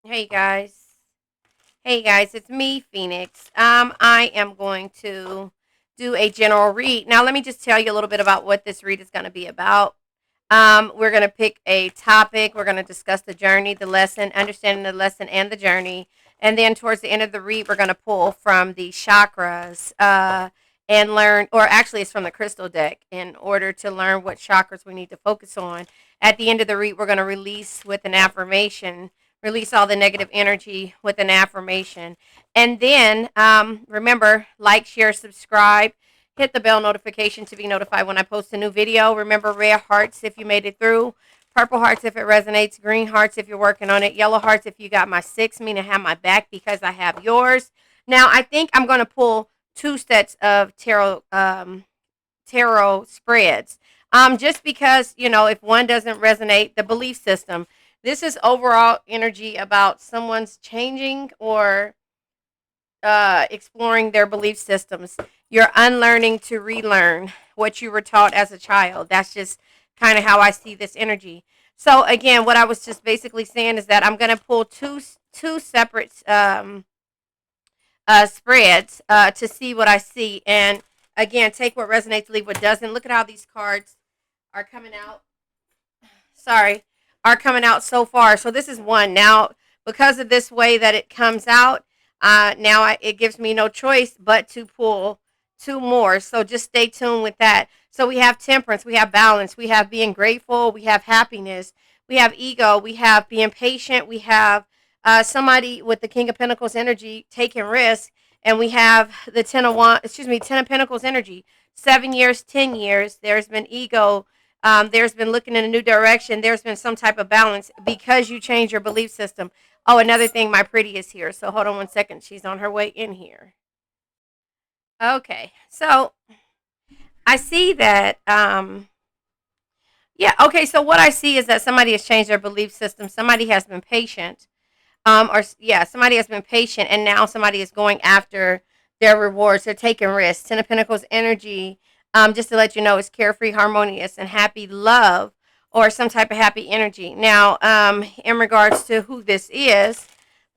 Hey guys. Hey guys, it's me, Phoenix. I am going to do a general read. Now, let me just tell you a little bit about what this read is going to be about. We're going to pick a topic. We're going to discuss the journey, the lesson, understanding the lesson and the journey. And then towards the end of the read, we're going to pull from the chakras and learn, or actually, it's from the crystal deck in order to learn what chakras we need to focus on. At the end of the read, we're going to release with an affirmation, release all the negative energy with an affirmation. And then remember, like, share, subscribe, hit the bell notification to be notified when I post a new video. Remember, red hearts if you made it through, purple hearts if it resonates, green hearts if you're working on it, yellow hearts if you got my six, meaning have my back because I have yours. Now, I think I'm going to pull two sets of tarot spreads. Just because, if one doesn't resonate, the belief system. This is overall energy about someone's changing or exploring their belief systems. You're unlearning to relearn what you were taught as a child. That's just kind of how I see this energy. So again, what I was just basically saying is that I'm going to pull two separate spreads to see what I see, and again, take what resonates, leave what doesn't. Look at how these cards are coming out. Sorry, are coming out so far. So this is one. Now, because of this way that it comes out, it gives me no choice but to pull two more. So just stay tuned with that. So we have temperance, we have balance, we have being grateful, we have happiness, we have ego, we have being patient, we have somebody with the King of Pentacles energy taking risk, and we have the Ten of Pentacles energy. 7 years, 10 years. There's been ego. There's been looking in a new direction. There's been some type of balance because you change your belief system. Oh, another thing, my pretty is here. So hold on one second. She's on her way in here. Okay, so I see that. Yeah. Okay. So what I see is that somebody has changed their belief system. Somebody has been patient. Somebody has been patient, and now somebody is going after their rewards. They're taking risks. Ten of Pentacles energy, just to let you know, is carefree, harmonious, and happy love, or some type of happy energy. Now, in regards to who this is,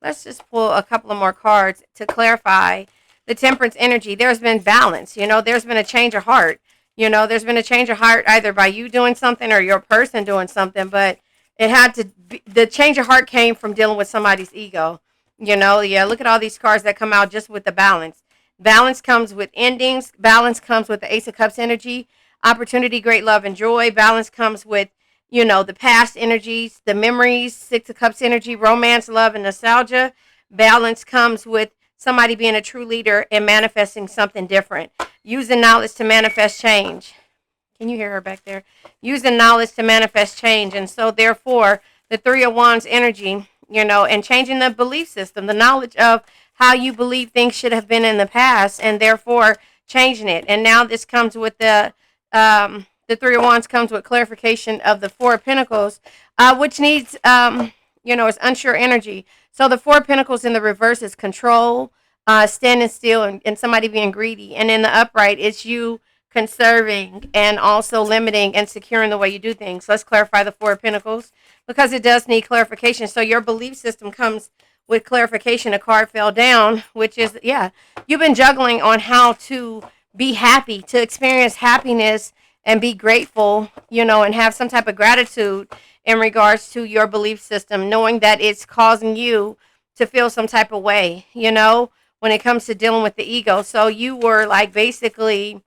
let's just pull a couple of more cards to clarify the temperance energy. There's been balance. There's been a change of heart. There's been a change of heart either by you doing something or your person doing something, but it had to be, the change of heart came from dealing with somebody's ego. Yeah, look at all these cards that come out just with the balance. Balance comes with endings. Balance comes with the Ace of Cups energy, opportunity, great love, and joy. Balance comes with, the past energies, the memories, Six of Cups energy, romance, love, and nostalgia. Balance comes with somebody being a true leader and manifesting something different. Using knowledge to manifest change. Can you hear her back there? Using knowledge to manifest change. And so, therefore, the Three of Wands energy, and changing the belief system, the knowledge of how you believe things should have been in the past, and therefore changing it. And now this comes with the Three of Wands comes with clarification of the Four of Pentacles, which needs, it's unsure energy. So the Four of Pentacles in the reverse is control, standing still, and somebody being greedy. And in the upright, it's you conserving and also limiting and securing the way you do things. Let's clarify the Four of Pentacles because it does need clarification. So your belief system comes with clarification. A card fell down, which is, you've been juggling on how to be happy, to experience happiness and be grateful, and have some type of gratitude in regards to your belief system, knowing that it's causing you to feel some type of way, when it comes to dealing with the ego. So you were like basically,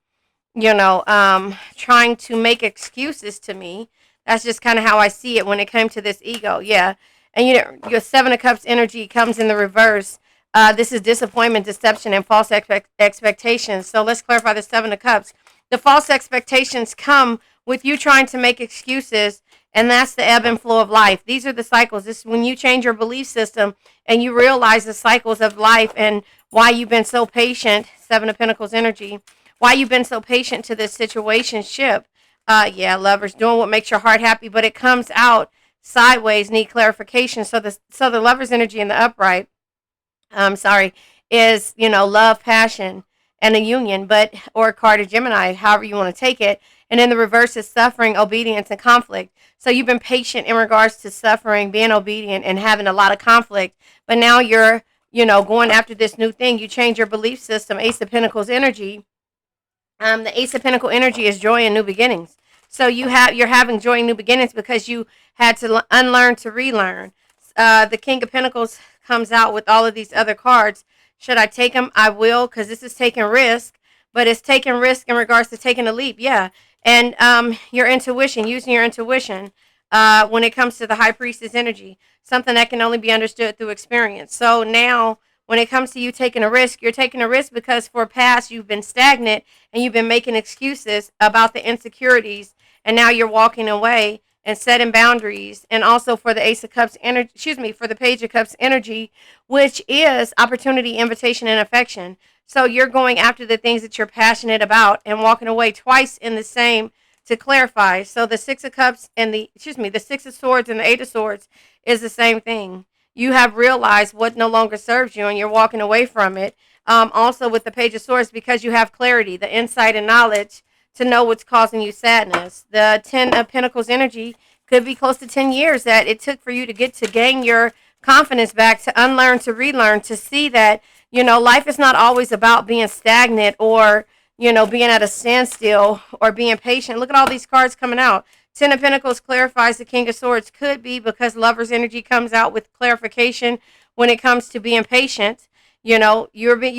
trying to make excuses to me. That's just kind of how I see it when it came to this ego. Yeah. And your Seven of Cups energy comes in the reverse. This is disappointment, deception, and false expectations. So let's clarify the Seven of Cups. The false expectations come with you trying to make excuses, and that's the ebb and flow of life. These are the cycles. This is when you change your belief system and you realize the cycles of life and why you've been so patient. Seven of Pentacles energy. Why you've been so patient to this situationship. Lovers, doing what makes your heart happy, but it comes out sideways, need clarification. So the Lover's energy in the upright, is, love, passion, and a union, or a card of Gemini, however you want to take it. And then the reverse is suffering, obedience, and conflict. So you've been patient in regards to suffering, being obedient, and having a lot of conflict. But now you're, going after this new thing. You change your belief system. Ace of Pentacles energy. The Ace of Pentacles energy is joy and new beginnings. So you're having joy and new beginnings because you had to unlearn to relearn. The King of Pentacles comes out with all of these other cards. Should I take them? I will, because this is taking risk, but it's taking risk in regards to taking a leap. Yeah. And your intuition, using your intuition when it comes to the High Priestess energy, something that can only be understood through experience. So now, when it comes to you taking a risk, you're taking a risk because for past you've been stagnant and you've been making excuses about the insecurities, and now you're walking away and setting boundaries. And also for the Ace of Cups energy, for the Page of Cups energy, which is opportunity, invitation, and affection. So you're going after the things that you're passionate about and walking away twice in the same to clarify. So the Six of Cups and the Six of Swords and the Eight of Swords is the same thing. You have realized what no longer serves you and you're walking away from it. Also with the Page of Swords, because you have clarity, the insight and knowledge to know what's causing you sadness. The Ten of Pentacles energy could be close to 10 years that it took for you to gain your confidence back, to unlearn, to relearn, to see that, life is not always about being stagnant or, being at a standstill or being patient. Look at all these cards coming out. Ten of Pentacles clarifies the King of Swords. Could be because Lover's energy comes out with clarification when it comes to being patient. You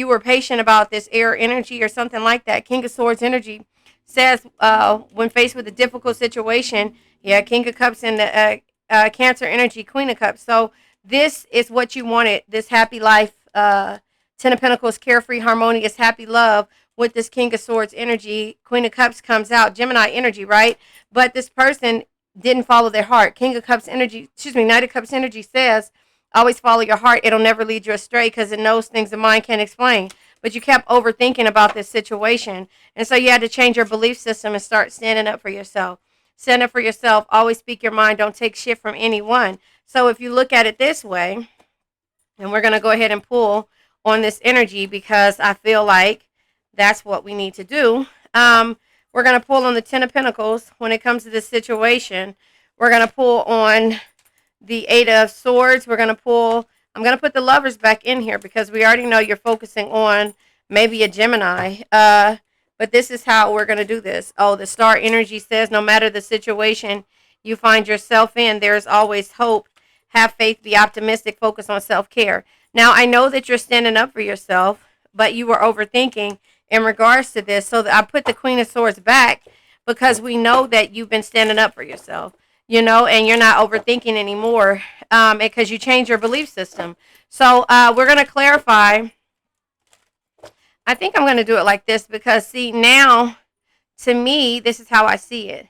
were patient about this air energy or something like that. King of Swords energy says when faced with a difficult situation, King of Cups and the Cancer energy, Queen of Cups. So this is what you wanted, this happy life. Ten of Pentacles, carefree, harmonious, happy love. With this King of Swords energy, Queen of Cups comes out, Gemini energy, right? But this person didn't follow their heart. King of Cups energy, Knight of Cups energy says, always follow your heart. It'll never lead you astray because it knows things the mind can't explain. But you kept overthinking about this situation. And so you had to change your belief system and start standing up for yourself. Stand up for yourself. Always speak your mind. Don't take shit from anyone. So if you look at it this way, and we're going to go ahead and pull on this energy because I feel like that's what we need to do. We're going to pull on the Ten of Pentacles when it comes to this situation. We're going to pull on the Eight of Swords. I'm going to put the Lovers back in here because we already know you're focusing on maybe a Gemini. But this is how we're going to do this. Oh, the Star energy says no matter the situation you find yourself in, there's always hope. Have faith, be optimistic, focus on self-care. Now, I know that you're standing up for yourself, but you were overthinking in regards to this. So I put the Queen of Swords back because we know that you've been standing up for yourself, and you're not overthinking anymore because you changed your belief system. So we're going to clarify. I think I'm going to do it like this because, see, now, to me, this is how I see it.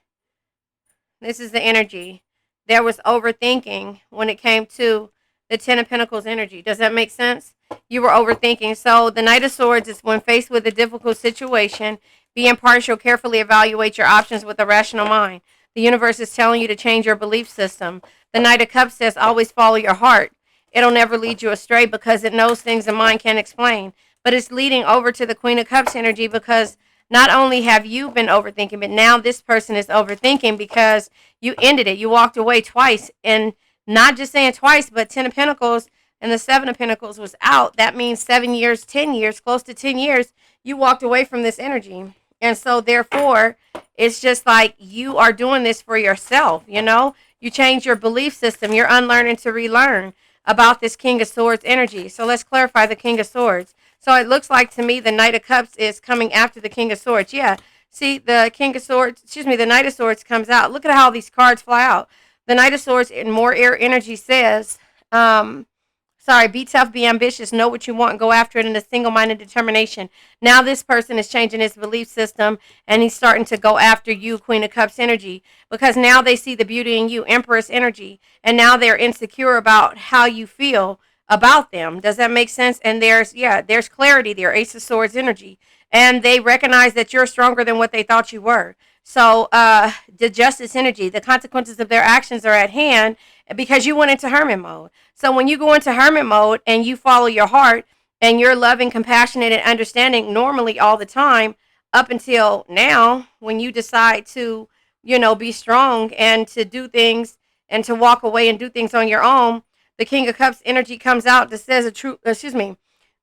This is the energy. There was overthinking when it came to the Ten of Pentacles energy. Does that make sense? You were overthinking. So the Knight of Swords is when faced with a difficult situation, be impartial, carefully evaluate your options with a rational mind. The universe is telling you to change your belief system. The Knight of Cups says always follow your heart. It'll never lead you astray because it knows things the mind can't explain. But it's leading over to the Queen of Cups energy because not only have you been overthinking, but now this person is overthinking because you ended it. You walked away twice. And not just saying twice, but Ten of Pentacles and the Seven of Pentacles was out. That means 7 years, 10 years, close to 10 years, you walked away from this energy. And so therefore, it's just like you are doing this for yourself, You change your belief system. You're unlearning to relearn about this King of Swords energy. So let's clarify the King of Swords. So it looks like to me the Knight of Cups is coming after the King of Swords. Yeah. See, the King of Swords, the Knight of Swords comes out. Look at how these cards fly out. The Knight of Swords in more air energy says, be tough, be ambitious, know what you want, and go after it in a single-minded determination. Now this person is changing his belief system, and he's starting to go after you, Queen of Cups energy, because now they see the beauty in you, Empress energy, and now they're insecure about how you feel about them. Does that make sense? And there's clarity there, Ace of Swords energy, and they recognize that you're stronger than what they thought you were. So the Justice energy, the consequences of their actions are at hand because you went into hermit mode. So when you go into hermit mode and you follow your heart and you're loving, compassionate, and understanding normally all the time, up until now, when you decide to, be strong and to do things and to walk away and do things on your own, the King of Cups energy comes out that says a true,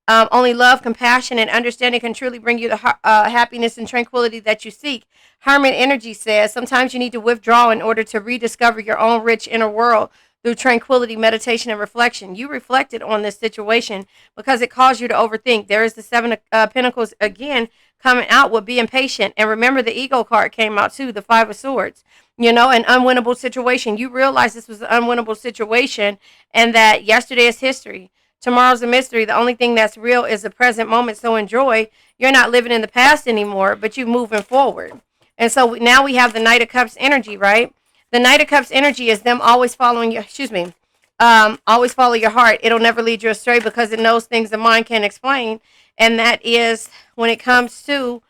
only love, compassion, and understanding can truly bring you the happiness and tranquility that you seek. Hermit energy says sometimes you need to withdraw in order to rediscover your own rich inner world through tranquility, meditation, and reflection. You reflected on this situation because it caused you to overthink. There is the Seven of Pentacles again coming out with being patient. And remember, the ego card came out too, the Five of Swords. An unwinnable situation. You realize this was an unwinnable situation and that yesterday is history. Tomorrow's a mystery. The only thing that's real is the present moment. So enjoy. You're not living in the past anymore, but you're moving forward. And so now we have the Knight of Cups energy, right? The Knight of Cups energy is them always following you. Always follow your heart. It'll never lead you astray because it knows things the mind can't explain. And that is when it comes to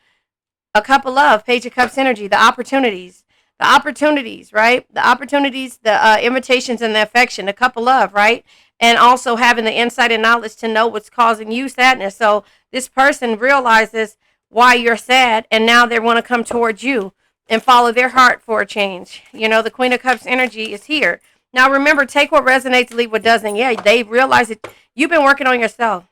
a cup of love, Page of Cups energy, the opportunities. The opportunities, right? The opportunities, the invitations, and the affection, a cup of love, right? And also having the insight and knowledge to know what's causing you sadness. So this person realizes why you're sad, and now they want to come towards you and follow their heart for a change. The Queen of Cups energy is here. Now remember, take what resonates, leave what doesn't. Yeah, they realize it. You've been working on yourself.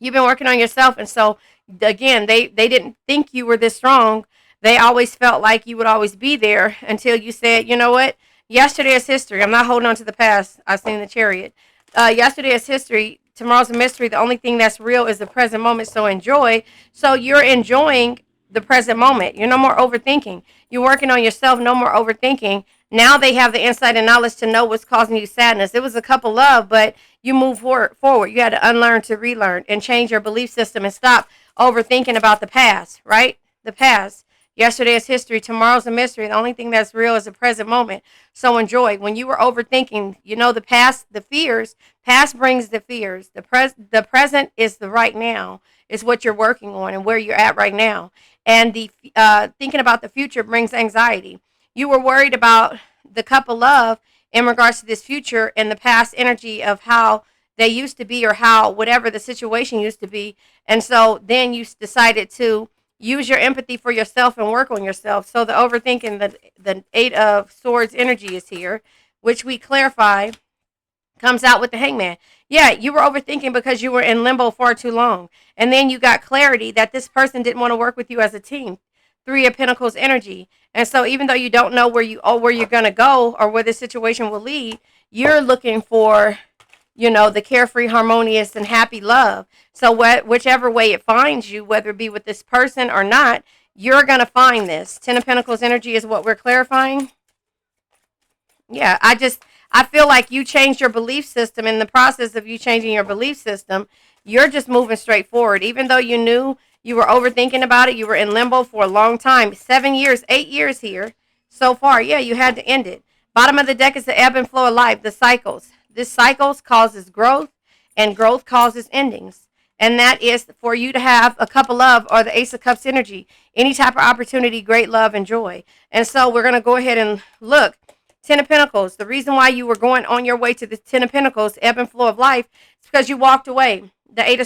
And so again, they didn't think you were this strong. They always felt like you would always be there until you said, you know what? Yesterday is history. I'm not holding on to the past. I've seen the Chariot. Yesterday is history. Tomorrow's a mystery. The only thing that's real is the present moment. So enjoy. So you're enjoying the present moment. You're no more overthinking. You're working on yourself. No more overthinking. Now they have the insight and knowledge to know what's causing you sadness. It was a cup of love, but you move forward. You had to unlearn to relearn and change your belief system and stop overthinking about the past, right? The past. Yesterday is history. Tomorrow's a mystery. The only thing that's real is the present moment. So enjoy. When you were overthinking, the past, the fears, past brings the fears. The present is the right now. Is what you're working on and where you're at right now. And the thinking about the future brings anxiety. You were worried about the cup of love in regards to this future and the past energy of how they used to be or how whatever the situation used to be. And so then you decided to use your empathy for yourself and work on yourself. So the overthinking, the Eight of Swords energy is here, which we clarify comes out with the Hangman. Yeah, you were overthinking because you were in limbo far too long. And then you got clarity that this person didn't want to work with you as a team. Three of Pentacles energy. And so even though you don't know where you're going to go or where this situation will lead, you're looking for, the carefree, harmonious, and happy love. So whichever way it finds you, whether it be with this person or not, you're going to find this. Ten of Pentacles energy is what we're clarifying. Yeah, I feel like you changed your belief system. In the process of you changing your belief system, you're just moving straight forward. Even though you knew you were overthinking about it, you were in limbo for a long time. 7 years, 8 years here so far. Yeah, you had to end it. Bottom of the deck is the ebb and flow of life, the cycles. This cycles causes growth, and growth causes endings. And that is for you to have a cup of love or the Ace of Cups energy. Any type of opportunity, great love and joy. And so we're going to go ahead and look. Ten of Pentacles. The reason why you were going on your way to the Ten of Pentacles, ebb and flow of life, is because you walked away. The Eight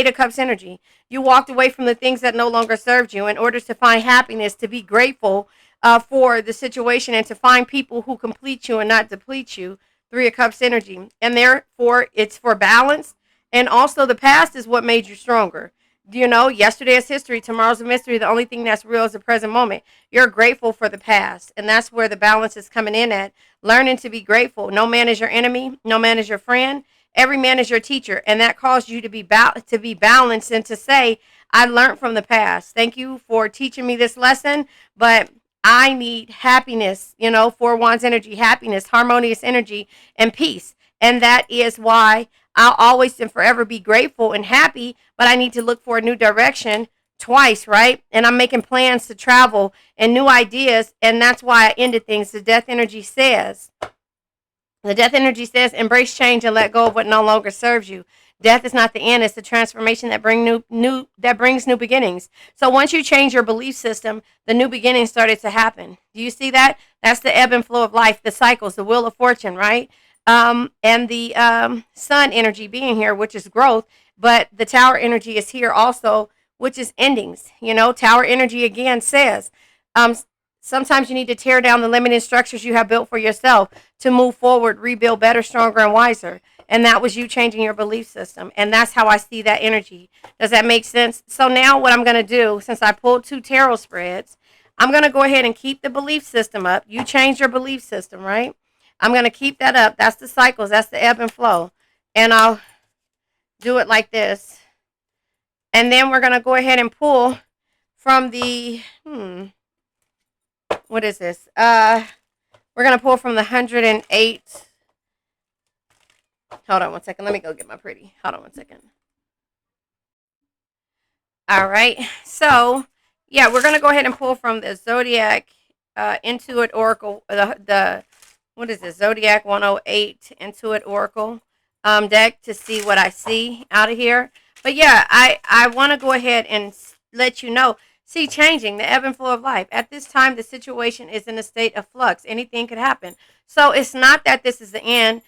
of Cups energy. You walked away from the things that no longer served you in order to find happiness, to be grateful for the situation, and to find people who complete you and not deplete you. Three of Cups energy. And therefore, it's for balance. And also, the past is what made you stronger. Yesterday is history. Tomorrow's a mystery. The only thing that's real is the present moment. You're grateful for the past. And that's where the balance is coming in at. Learning to be grateful. No man is your enemy. No man is your friend. Every man is your teacher. And that caused you to be balanced and to say, I learned from the past. Thank you for teaching me this lesson. But I need happiness, Four Wands energy, happiness, harmonious energy, and peace. And that is why I'll always and forever be grateful and happy, but I need to look for a new direction twice, right? And I'm making plans to travel and new ideas, and that's why I ended things. The death energy says, embrace change and let go of what no longer serves you. Death is not the end. It's the transformation that brings new beginnings. So once you change your belief system, the new beginnings started to happen. Do you see that? That's the ebb and flow of life, the cycles, the wheel of fortune, right? And the sun energy being here, which is growth. But the tower energy is here also which is endings. Tower energy again says, um, sometimes you need to tear down the limiting structures you have built for yourself to move forward, rebuild better, stronger, and wiser. And that was you changing your belief system. And that's how I see that energy. Does that make sense? So now what I'm going to do, since I pulled 2 tarot spreads, I'm going to go ahead and keep the belief system up. You change your belief system, right? I'm going to keep that up. That's the cycles. That's the ebb and flow. And I'll do it like this. And then we're going to go ahead and pull from the, what is this? We're going to pull from the 108. Hold on one second. Let me go get my pretty. Hold on one second. All right. So, yeah, we're going to go ahead and pull from the Zodiac Intuit Oracle, the what is this? Zodiac 108 Intuit Oracle deck to see what I see out of here. But yeah, I want to go ahead and let you know. See, changing the ebb and flow of life. At this time, the situation is in a state of flux. Anything could happen. So it's not that this is the end.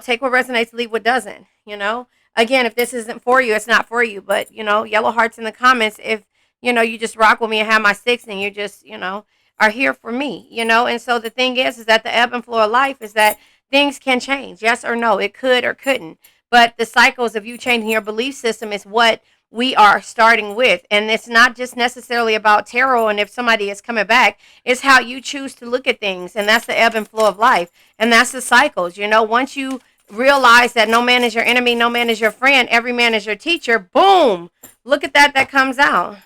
Take what resonates, leave what doesn't. Again, if this isn't for you, it's not for you. But, yellow hearts in the comments if, you just rock with me and have my 6 and you just, are here for me, And so the thing is that the ebb and flow of life is that things can change. Yes or no. It could or couldn't. But the cycles of you changing your belief system is what we are starting with. And it's not just necessarily about tarot and if somebody is coming back. It's how you choose to look at things. And that's the ebb and flow of life. And that's the cycles. Once you realize that no man is your enemy, no man is your friend, every man is your teacher, boom. Look at that comes out.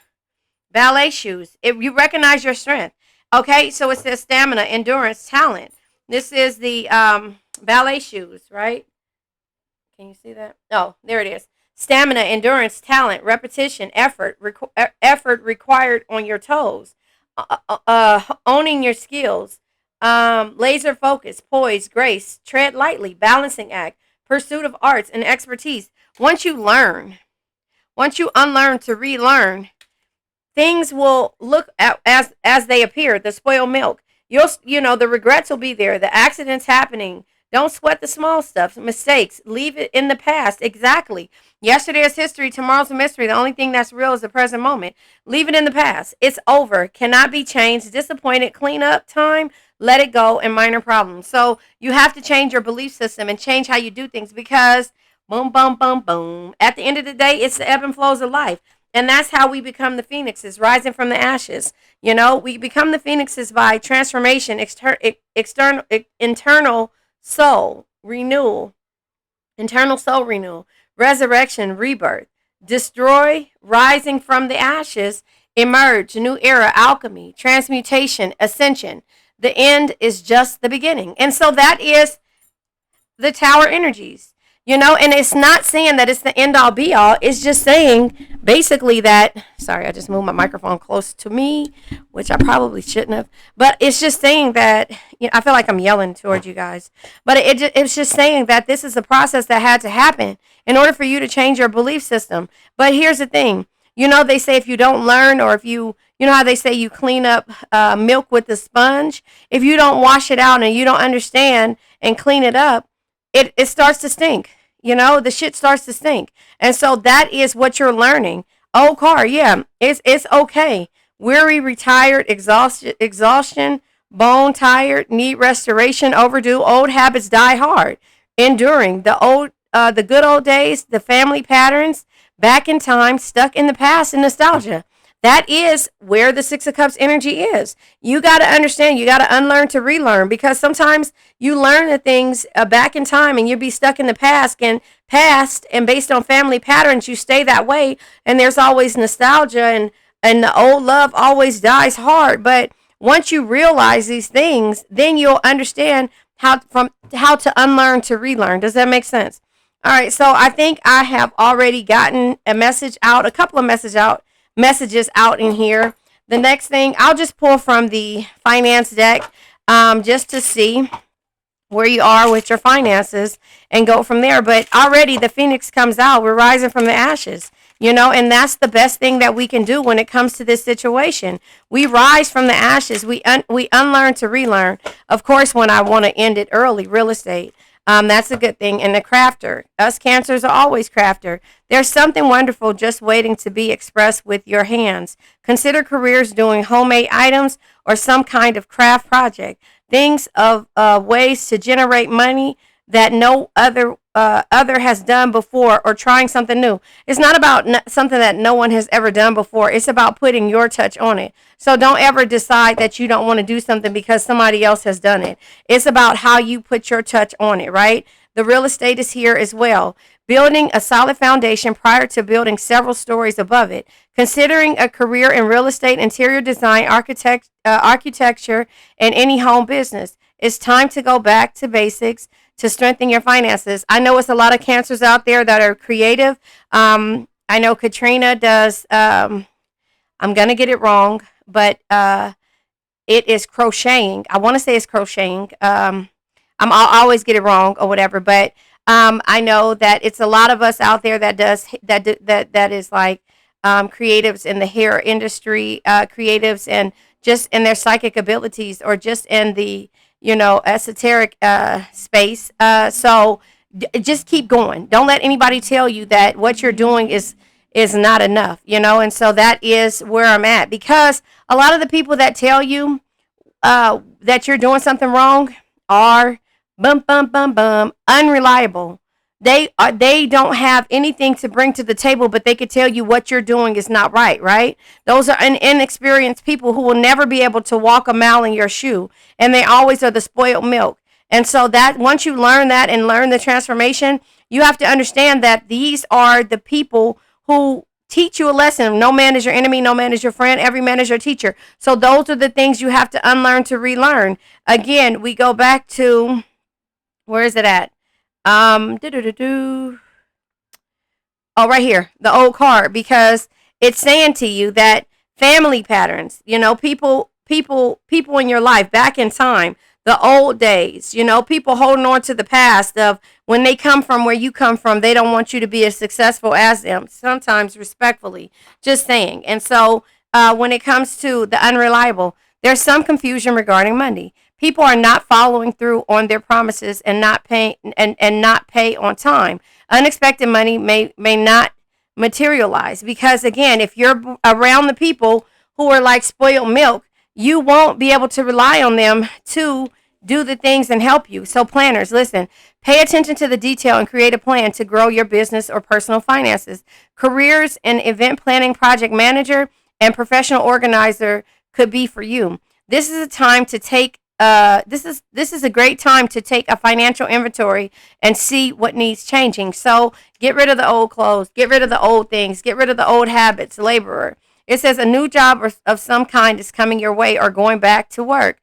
Ballet shoes. You recognize your strength. Okay, so it says stamina, endurance, talent. This is the ballet shoes, right? Can you see that? Oh, there it is. Stamina, endurance, talent, repetition, effort required on your toes, owning your skills, laser focus, poise, grace, tread lightly, balancing act, pursuit of arts and expertise. Once you unlearn to relearn, things will look as they appear. The spoiled milk. The regrets will be there. The accidents happening. Don't sweat the small stuff, mistakes. Leave it in the past. Exactly. Yesterday is history. Tomorrow's a mystery. The only thing that's real is the present moment. Leave it in the past. It's over. Cannot be changed. Disappointed. Clean up time. Let it go. And minor problems. So you have to change your belief system and change how you do things because boom, boom, boom, boom. At the end of the day, it's the ebb and flows of life. And that's how we become the phoenixes, rising from the ashes. We become the phoenixes by transformation, internal soul renewal, resurrection, rebirth, destroy, rising from the ashes, emerge, new era, alchemy, transmutation, ascension. The end is just the beginning. And so that is the tower energies. And it's not saying that it's the end all be all. It's just saying basically that, sorry, I just moved my microphone close to me, which I probably shouldn't have. But it's just saying that, I feel like I'm yelling towards you guys. But it's just saying that this is a process that had to happen in order for you to change your belief system. But here's the thing. They say if you don't learn or if you know how they say you clean up milk with a sponge. If you don't wash it out and you don't understand and clean it up, it starts to stink. The shit starts to stink. And so that is what you're learning. Oh, car, yeah, it's okay. Weary, retired, exhaustion, bone tired, need restoration, overdue, old habits die hard. Enduring the good old days, the family patterns, back in time, stuck in the past, and nostalgia. That is where the Six of Cups energy is. You got to understand, you got to unlearn to relearn because sometimes you learn the things back in time and you'll be stuck in the past and based on family patterns, you stay that way. And there's always nostalgia and the old love always dies hard. But once you realize these things, then you'll understand how to unlearn to relearn. Does that make sense? All right. So I think I have already gotten a couple of messages out in here. The next thing, I'll just pull from the finance deck just to see where you are with your finances and go from there. But already the phoenix comes out. We're rising from the ashes, and that's the best thing that we can do when it comes to this situation. We rise from the ashes. We unlearn to relearn. Of course, when I want to end it early, real estate. That's a good thing. And the crafter. Us Cancers are always crafter. There's something wonderful just waiting to be expressed with your hands. Consider careers doing homemade items or some kind of craft project. Things of ways to generate money that no other has done before, or trying something new. It's not about something that no one has ever done before. It's about putting your touch on it. So don't ever decide that you don't want to do something because somebody else has done it. It's about how you put your touch on it, right? The real estate is here as well. Building a solid foundation prior to building several stories above it. Considering a career in real estate, interior design, architecture, and any home business. It's time to go back to basics to strengthen your finances. I know it's a lot of Cancers out there that are creative. I know Katrina does, I'm going to get it wrong, but it is crocheting. I want to say it's crocheting. I'll always get it wrong or whatever, but I know that it's a lot of us out there that does that is like creatives in the hair industry, creatives and just in their psychic abilities, or just in the esoteric space. So just keep going. Don't let anybody tell you that what you're doing is not enough, and so that is where I'm at, because a lot of the people that tell you that you're doing something wrong are unreliable. They don't have anything to bring to the table, but they could tell you what you're doing is not right, right? Those are inexperienced people who will never be able to walk a mile in your shoe, and they always are the spoiled milk. And so that once you learn that and learn the transformation, you have to understand that these are the people who teach you a lesson. No man is your enemy, no man is your friend, every man is your teacher. So those are the things you have to unlearn to relearn. Again, we go back to, where is it at? Oh, right here, the old card, because it's saying to you that family patterns, people in your life back in time, the old days, people holding on to the past of when they come from where you come from, they don't want you to be as successful as them, sometimes respectfully, just saying. And so when it comes to the unreliable, there's some confusion regarding money. People are not following through on their promises and not pay on time. Unexpected money may not materialize, because again, if you're around the people who are like spoiled milk, you won't be able to rely on them to do the things and help you. So planners, listen, pay attention to the detail and create a plan to grow your business or personal finances. Careers in event planning, project manager, and professional organizer could be for you. This is a time to take this is a great time to take a financial inventory and see what needs changing. So get rid of the old clothes, get rid of the old things, get rid of the old habits. Laborer. It says a new job of some kind is coming your way, or going back to work,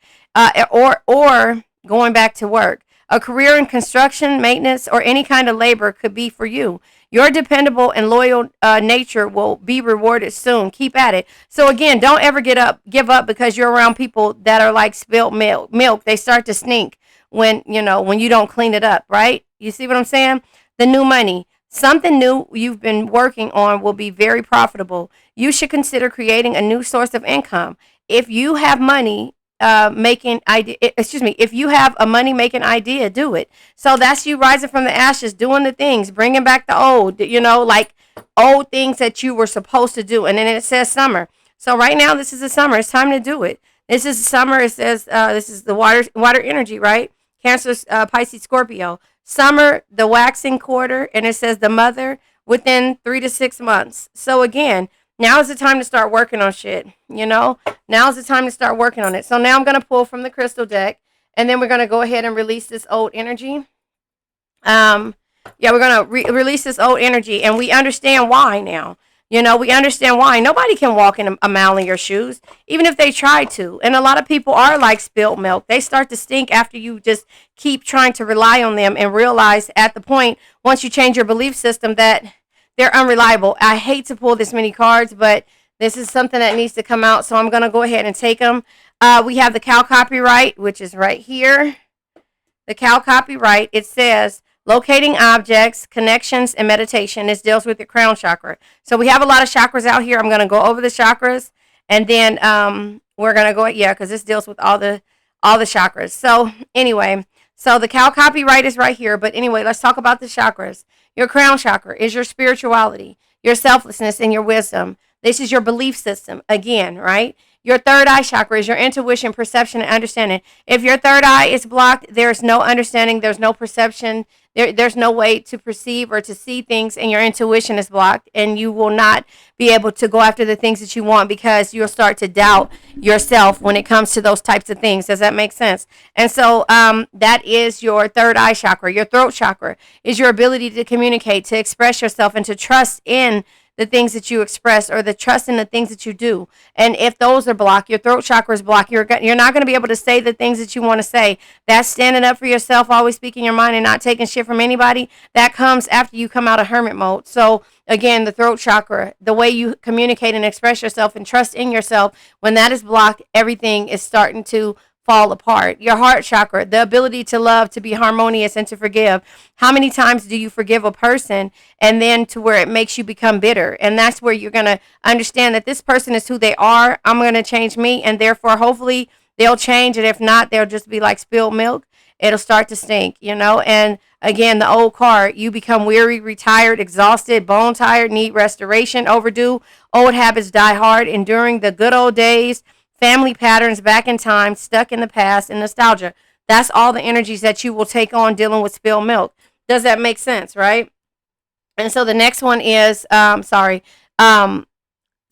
or going back to work. A career in construction, maintenance, or any kind of labor could be for you. Your dependable and loyal nature will be rewarded soon. Keep at it. So again, don't ever give up because you're around people that are like spilled milk. They start to stink when you don't clean it up, right? You see what I'm saying? The new money. Something new you've been working on will be very profitable. You should consider creating a new source of income. If you have money if you have a money making idea, do it. So that's you rising from the ashes, doing the things, bringing back the old, like old things that you were supposed to do. And then it says summer. So right now, this is the summer. It's time to do it. This is summer. It says this is the water energy, right? Cancer, Pisces, Scorpio. Summer, the waxing quarter, and it says the mother within 3 to 6 months. So again, now is the time to start working on shit, Now is the time to start working on it. So now I'm going to pull from the crystal deck, and then we're going to go ahead and release this old energy. We're going to release this old energy, and we understand why now. We understand why. Nobody can walk in a mile in your shoes, even if they try to. And a lot of people are like spilled milk. They start to stink after you just keep trying to rely on them and realize at the point, once you change your belief system, that they're unreliable. I hate to pull this many cards, but this is something that needs to come out, so I'm going to go ahead and take them. We have the cow copyright, which is right here. The cow copyright, it says, locating objects, connections, and meditation. This deals with the crown chakra. So we have a lot of chakras out here. I'm going to go over the chakras, and then we're going to go, because this deals with all the chakras. So anyway, So the cow copyright is right here. But anyway, let's talk about the chakras. Your crown chakra is your spirituality, your selflessness, and your wisdom. This is your belief system again, right? Your third eye chakra is your intuition, perception, and understanding. If your third eye is blocked, there's no understanding, there's no perception, there's no way to perceive or to see things, and your intuition is blocked, and you will not be able to go after the things that you want because you'll start to doubt yourself when it comes to those types of things. Does that make sense? And so that is your third eye chakra. Your throat chakra is your ability to communicate, to express yourself, and to trust in the things that you express, or the trust in the things that you do. And if those are blocked, your throat chakra is blocked, you're not going to be able to say the things that you want to say. That's standing up for yourself, always speaking your mind, and not taking shit from anybody. That comes after you come out of hermit mode. So again, the throat chakra, the way you communicate and express yourself and trust in yourself, when that is blocked, everything is starting to fall apart. Your heart chakra, the ability to love, to be harmonious, and to forgive. How many times do you forgive a person and then to where it makes you become bitter? And that's where you're going to understand that this person is who they are. I'm going to change me, and therefore hopefully they'll change. And if not, they'll just be like spilled milk. It'll start to stink, And again, the old card, you become weary, retired, exhausted, bone tired, need restoration, overdue. Old habits die hard, enduring the good old days. Family patterns, back in time, stuck in the past, and nostalgia. That's all the energies that you will take on dealing with spilled milk. Does that make sense, right? And so the next one is,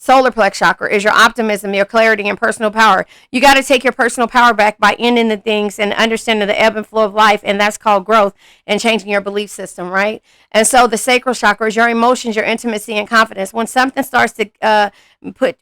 solar plex chakra is your optimism, your clarity, and personal power. You got to take your personal power back by ending the things and understanding the ebb and flow of life, and that's called growth and changing your belief system, right? And so the sacral chakra is your emotions, your intimacy, and confidence. When something starts to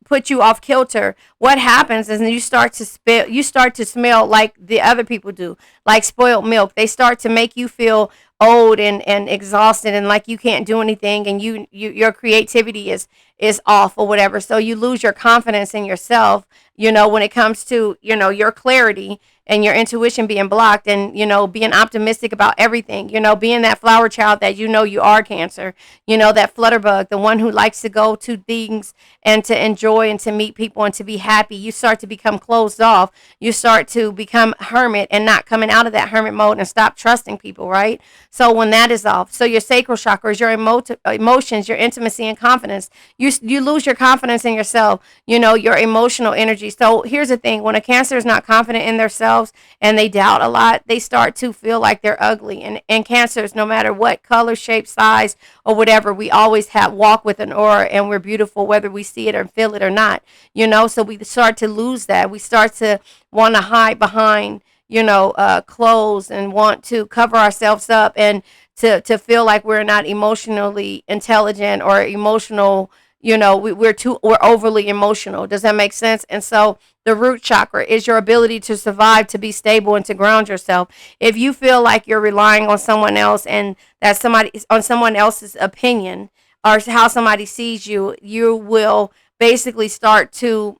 put you off kilter, what happens is you start to smell like the other people do, like spoiled milk. They start to make you feel old and exhausted and like you can't do anything, and your creativity is off or whatever. So you lose your confidence in yourself, when it comes to, your clarity and your intuition being blocked, and, being optimistic about everything, being that flower child that you are, Cancer, that flutterbug, the one who likes to go to things and to enjoy and to meet people and to be happy. You start to become closed off. You start to become hermit and not coming out of that hermit mode and stop trusting people, right? So when that is off, so your sacral chakra is your emotions, your intimacy, and confidence. You lose your confidence in yourself, your emotional energy. So here's the thing: when a Cancer is not confident in themselves and they doubt a lot, they start to feel like they're ugly. And Cancers, no matter what color, shape, size, or whatever, we always walk with an aura, and we're beautiful whether we see it or feel it or not. So we start to lose that. We start to want to hide behind clothes and want to cover ourselves up, and to feel like we're not emotionally intelligent or emotional. We're overly emotional. Does that make sense? And so the root chakra is your ability to survive, to be stable, and to ground yourself. If you feel like you're relying on someone else, and that on someone else's opinion or how somebody sees you, you will basically start to,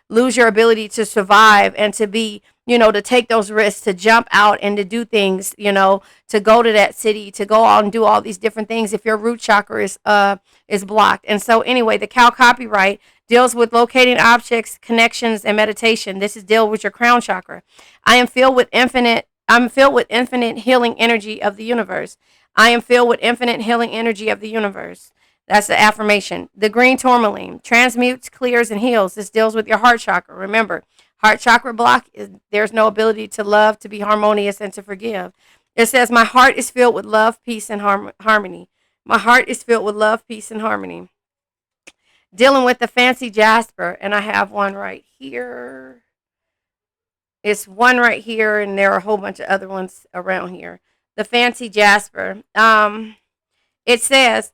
lose your ability to survive and to be, to take those risks, to jump out and to do things, to go to that city, to go out and do all these different things if your root chakra is blocked. And so anyway, the cow copyright deals with locating objects, connections, and meditation. This is deal with your crown chakra. I'm filled with infinite healing energy of the universe. I am filled with infinite healing energy of the universe. That's the affirmation. The green tourmaline transmutes, clears, and heals. This deals with your heart chakra. Remember, heart chakra block is there's no ability to love, to be harmonious, and to forgive. It says, my heart is filled with love, peace, and harmony. My heart is filled with love, peace, and harmony. Dealing with the fancy jasper, and I have one right here. It's one right here, and there are a whole bunch of other ones around here. The fancy jasper. It says,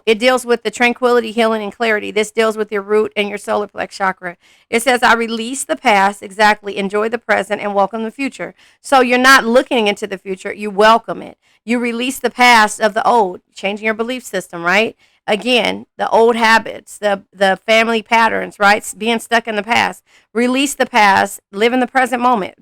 it deals with the tranquility, healing, and clarity. This deals with your root and your solar plex chakra. It says, I release the past, exactly, enjoy the present, and welcome the future. So you're not looking into the future, you welcome it. You release the past of the old, changing your belief system, right? Again, the old habits, the family patterns, right? Being stuck in the past. Release the past, live in the present moment,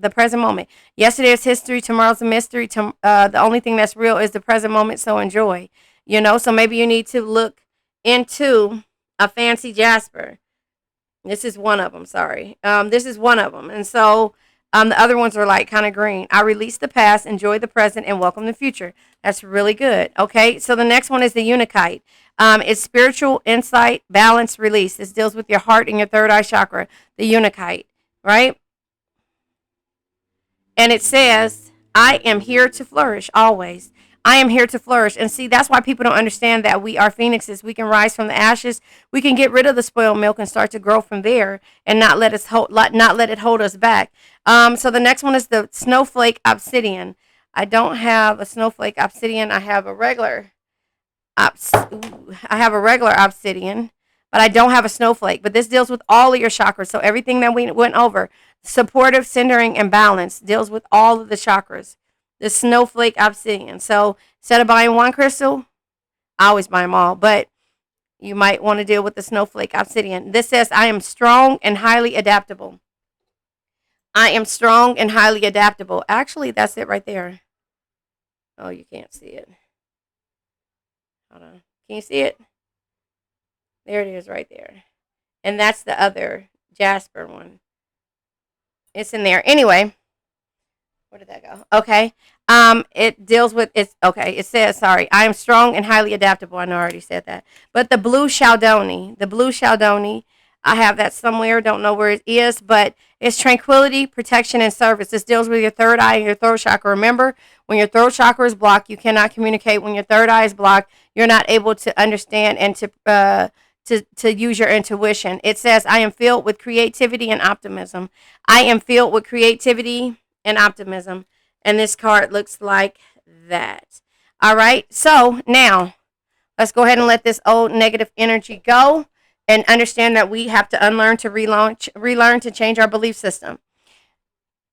Yesterday is history, tomorrow's a mystery. The only thing that's real is the present moment, so enjoy. So maybe you need to look into a fancy jasper. This is one of them, sorry. This is one of them. And so The other ones are like kind of green. I release the past, enjoy the present, and welcome the future. That's really good. Okay, so the next one is the Unikite. It's spiritual insight, balance, release. This deals with your heart and your third eye chakra, the Unikite, right? And it says, I am here to flourish always. I am here to flourish. And see, that's why people don't understand that we are phoenixes. We can rise from the ashes. We can get rid of the spoiled milk and start to grow from there and not let it hold us back. So the next one is the snowflake obsidian. I don't have a snowflake obsidian. I have a regular obsidian, but I don't have a snowflake. But this deals with all of your chakras. So everything that we went over, supportive, centering, and balance, deals with all of the chakras. The snowflake obsidian. So instead of buying one crystal, I always buy them all, but you might want to deal with the snowflake obsidian. This says, I am strong and highly adaptable. I am strong and highly adaptable. Actually, that's it right there. Oh, you can't see it. Hold on. Can you see it? There it is right there. And that's the other Jasper one. It's in there. Anyway, where did that go? Okay. It deals with it's okay. It says, sorry, I am strong and highly adaptable. I know I already said that. But the blue Chaldoni, I have that somewhere. Don't know where it is, but it's tranquility, protection, and service. This deals with your third eye and your throat chakra. Remember, when your throat chakra is blocked, you cannot communicate. When your third eye is blocked, you're not able to understand and to use your intuition. It says, I am filled with creativity and optimism. I am filled with creativity and optimism. And this card looks like that. All right. So now let's go ahead and let this old negative energy go and understand that we have to unlearn to relearn to change our belief system.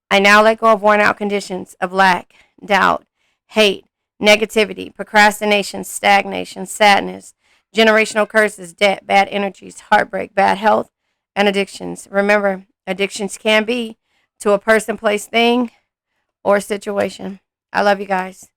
I now let go of worn out conditions of lack, doubt, hate, negativity, procrastination, stagnation, sadness, generational curses, debt, bad energies, heartbreak, bad health, and addictions. Remember, addictions can be to a person, place, thing, or situation. I love you guys.